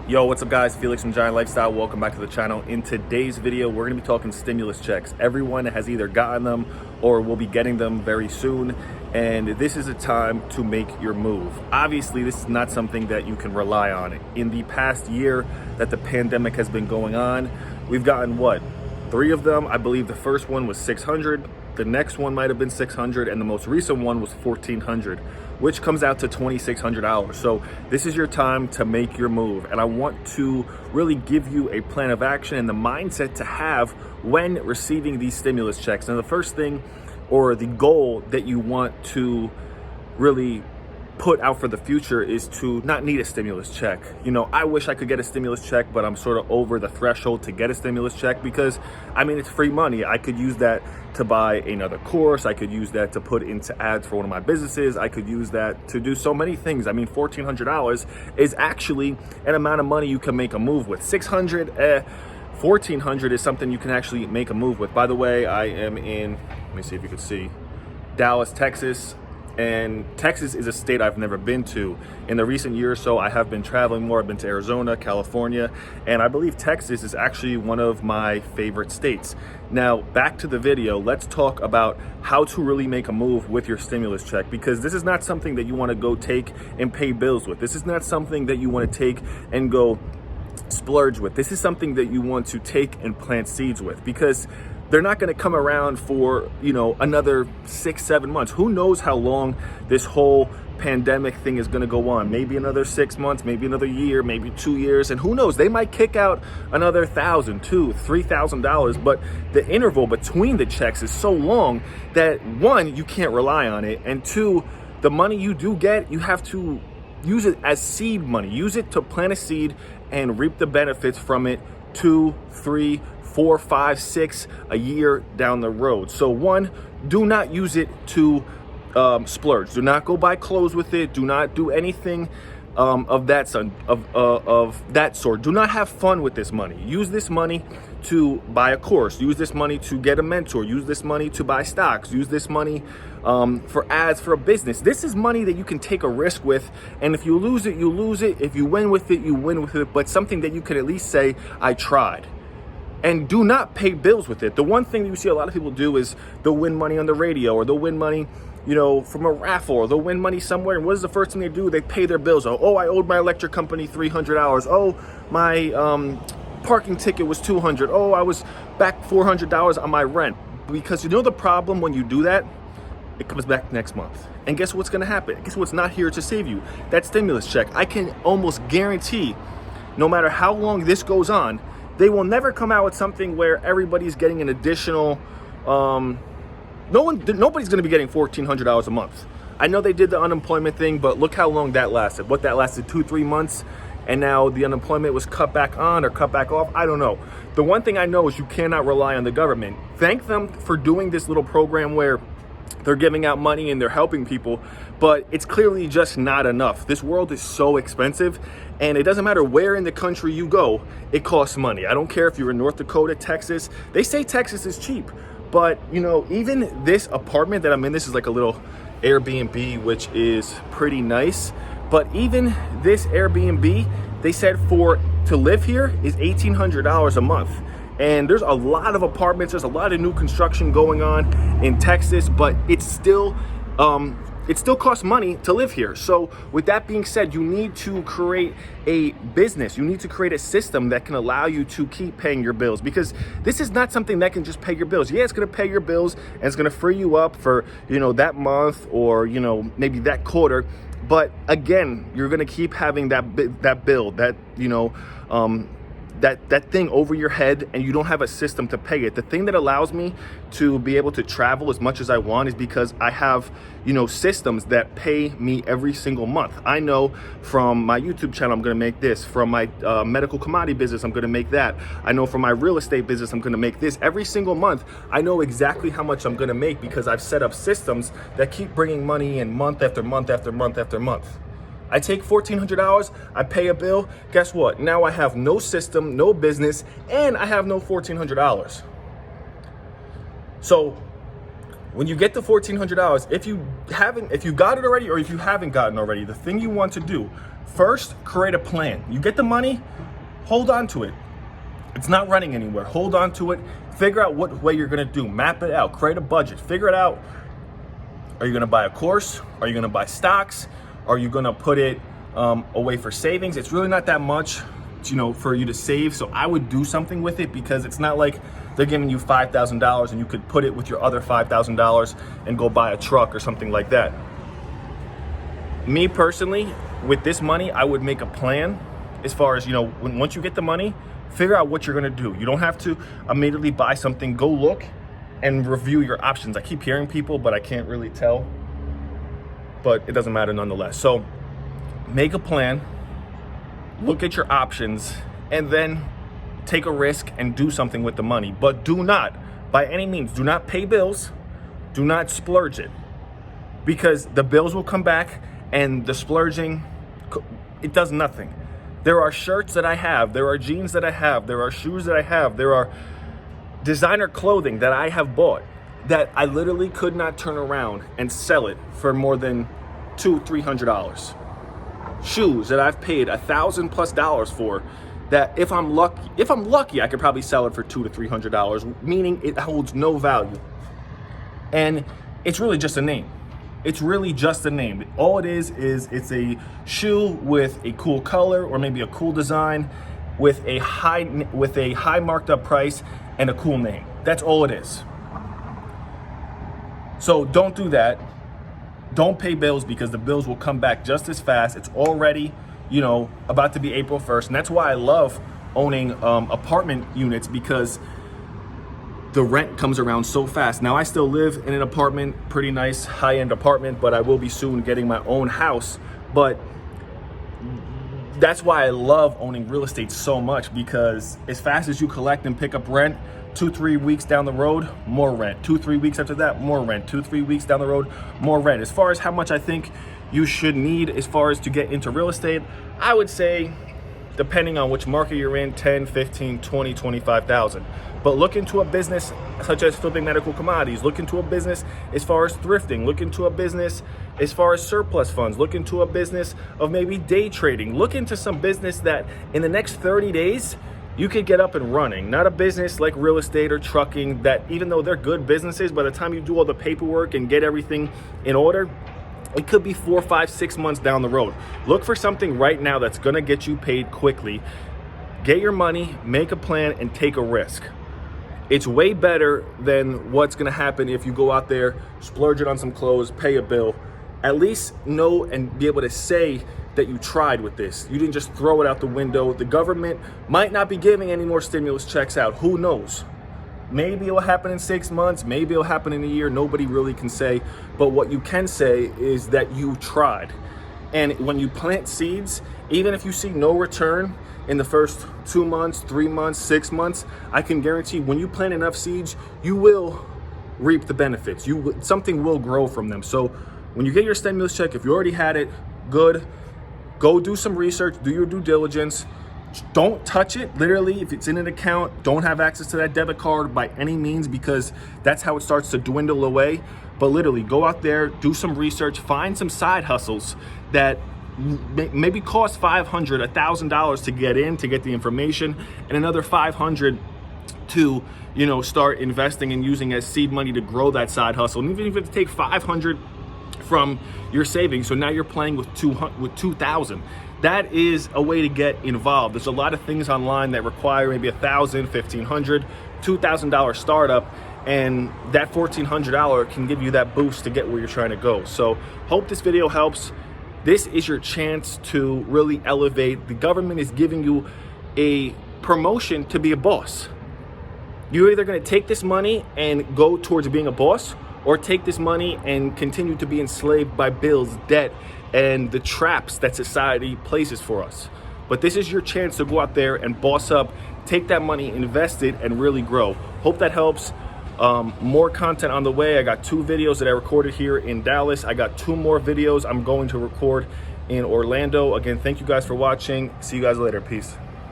Yo, what's up guys? Felix from Giant Lifestyle. Welcome back to the channel. In today's video, we're gonna be talking stimulus checks. Everyone has either gotten them or will be getting them very soon. And this is a time to make your move. Obviously, this is not something that you can rely on. In the past year that the pandemic has been going on, we've gotten what? 3 of them. I believe the first one was 600. The next one might have been 600, and the most recent one was 1,400, which comes out to $2,600. So this is your time to make your move. And I want to really give you a plan of action and the mindset to have when receiving these stimulus checks. And the first thing, or the goal that you want to really put out for the future, is to not need a stimulus check. You know, I wish I could get a stimulus check, but I'm sort of over the threshold to get a stimulus check because, I mean, it's free money. I could use that to buy another course. I could use that to put into ads for one of my businesses. I could use that to do so many things. I mean, $1,400 is actually an amount of money you can make a move with. 1,400 is something you can actually make a move with. By the way, I am in, let me see if you can see, Dallas, Texas. And Texas is a state I've never been to. In the recent year or so, I have been traveling more. I've been to Arizona, California, and I believe Texas is actually one of my favorite states. Now, back to the video, let's talk about how to really make a move with your stimulus check, because this is not something that you want to go take and pay bills with. This is not something that you want to take and go splurge with. This is something that you want to take and plant seeds with, because they're not going to come around for, you know, another 6-7 months. Who knows how long this whole pandemic thing is going to go on? Maybe another 6 months, maybe another year, maybe 2 years, and who knows, they might kick out another $1,000, $2,000, $3,000. But the interval between the checks is so long that, one, you can't rely on it, and two, the money you do get, you have to use it as seed money. Use it to plant a seed and reap the benefits from it 2, 3, 4, 5, 6 a year down the road. So one, do not use it to splurge. Do not go buy clothes with it. Do not do anything of that sort. Do not have fun with this money. Use this money to buy a course. Use this money to get a mentor. Use this money to buy stocks. Use this money for ads for a business. This is money that you can take a risk with, and if you lose it, you lose it. If you win with it, you win with it. But something that you can at least say, I tried. And do not pay bills with it. The one thing that you see a lot of people do is they'll win money on the radio, or they'll win money, you know, from a raffle, or they'll win money somewhere. And what is the first thing they do? They pay their bills. Oh, I owed my electric company $300. Oh, my parking ticket was $200. Oh, I was back $400 on my rent. Because you know the problem when you do that? It comes back next month. And guess what's gonna happen? Guess what's not here to save you? That stimulus check. I can almost guarantee, no matter how long this goes on, they will never come out with something where everybody's getting an additional, nobody's gonna be getting $1,400 a month. I know they did the unemployment thing, but look how long that lasted. What, that lasted 2-3 months, and now the unemployment was cut back on or cut back off? I don't know. The one thing I know is you cannot rely on the government. Thank them for doing this little program where they're giving out money and they're helping people, but it's clearly just not enough. This world is so expensive, and it doesn't matter where in the country you go, it costs money. I don't care if you're in North Dakota, Texas. They say Texas is cheap, but you know, even this apartment that I'm in, this is like a little Airbnb, which is pretty nice. But even this Airbnb, they said to live here is $1,800 a month. And there's a lot of apartments, there's a lot of new construction going on in Texas, but it still costs money to live here. So with that being said, you need to create a business. You need to create a system that can allow you to keep paying your bills, because this is not something that can just pay your bills. Yeah, it's gonna pay your bills and it's gonna free you up for, you know, that month, or, you know, maybe that quarter. But again, you're gonna keep having that bill, that, you know, that thing over your head, and you don't have a system to pay it. The thing that allows me to be able to travel as much as I want is because I have, you know, systems that pay me every single month. I know from my YouTube channel, I'm gonna make this. From my medical commodity business, I'm gonna make that. I know from my real estate business, I'm gonna make this. Every single month, I know exactly how much I'm gonna make because I've set up systems that keep bringing money in month after month after month after month. I take $1,400, I pay a bill, guess what? Now I have no system, no business, and I have no $1,400. So when you get the $1,400, if you got it already or if you haven't gotten already, the thing you want to do First, create a plan. You get the money, hold on to it. It's not running anywhere. Hold on to it. Figure out what way you're gonna do. Map it out. Create a budget. Figure it out. Are you gonna buy a course? Are you gonna buy stocks? Are you gonna put it away for savings? It's really not that much, for you to save. So I would do something with it, because it's not like they're giving you $5,000 and you could put it with your other $5,000 and go buy a truck or something like that. Me personally, with this money, I would make a plan as far as, once you get the money, figure out what you're gonna do. You don't have to immediately buy something. Go look and review your options. I keep hearing people, but I can't really tell. But it doesn't matter nonetheless. So make a plan, look at your options, and then take a risk and do something with the money. But do not, by any means, do not pay bills. Do not splurge it, because the bills will come back and the splurging, it does nothing. There are shirts that I have, there are jeans that I have, there are shoes that I have, there are designer clothing that I have bought that I literally could not turn around and sell it for more than $200-300. Shoes that I've paid $1,000+ for, that if I'm lucky, I could probably sell it for $200-300, meaning it holds no value. And it's really just a name. It's really just a name. All it is it's a shoe with a cool color or maybe a cool design with a high marked up price and a cool name. That's all it is. So don't do that. Don't pay bills, because the bills will come back just as fast. It's already, about to be April 1st. And that's why I love owning apartment units, because the rent comes around so fast. Now, I still live in an apartment, pretty nice high-end apartment, but I will be soon getting my own house. But that's why I love owning real estate so much, because as fast as you collect and pick up rent, 2-3 weeks down the road, more rent. 2-3 weeks after that, more rent. 2-3 weeks down the road, more rent. As far as how much I think you should need as far as to get into real estate, I would say, depending on which market you're in, 10, 15, 20, 25,000. But look into a business such as flipping medical commodities. Look into a business as far as thrifting. Look into a business as far as surplus funds. Look into a business of maybe day trading. Look into some business that in the next 30 days, you could get up and running. Not a business like real estate or trucking that, even though they're good businesses, by the time you do all the paperwork and get everything in order, it could be 4, 5, 6 months down the road. Look for something right now that's gonna get you paid quickly. Get your money, make a plan, and take a risk. It's way better than what's gonna happen if you go out there, splurge it on some clothes, pay a bill. At least know and be able to say that you tried with this. You didn't just throw it out the window. The government might not be giving any more stimulus checks out. Who knows? Maybe it'll happen in 6 months. Maybe it'll happen in a year. Nobody really can say. But what you can say is that you tried. And when you plant seeds, even if you see no return in the first 2 months, 3 months, 6 months, I can guarantee when you plant enough seeds, you will reap the benefits. Something will grow from them. So when you get your stimulus check, if you already had it, good. Go do some research, do your due diligence. Don't touch it. Literally, if it's in an account, don't have access to that debit card by any means, because that's how it starts to dwindle away. But literally, go out there, do some research, find some side hustles that maybe cost $500, $1,000 to get in, to get the information, and another $500 to start investing and using as seed money to grow that side hustle. And even if it take $500 from your savings, so now you're playing with 2,000. That is a way to get involved. There's a lot of things online that require maybe $1,000, $1,500, $2,000 startup, and that $1,400 can give you that boost to get where you're trying to go. So hope this video helps. This is your chance to really elevate. The government is giving you a promotion to be a boss. You're either going to take this money and go towards being a boss, or take this money and continue to be enslaved by bills, debt, and the traps that society places for us. But this is your chance to go out there and boss up, take that money, invest it, and really grow. Hope that helps. More content on the way. I got 2 videos that I recorded here in Dallas. I got 2 more videos I'm going to record in Orlando. Again, thank you guys for watching. See you guys later. Peace.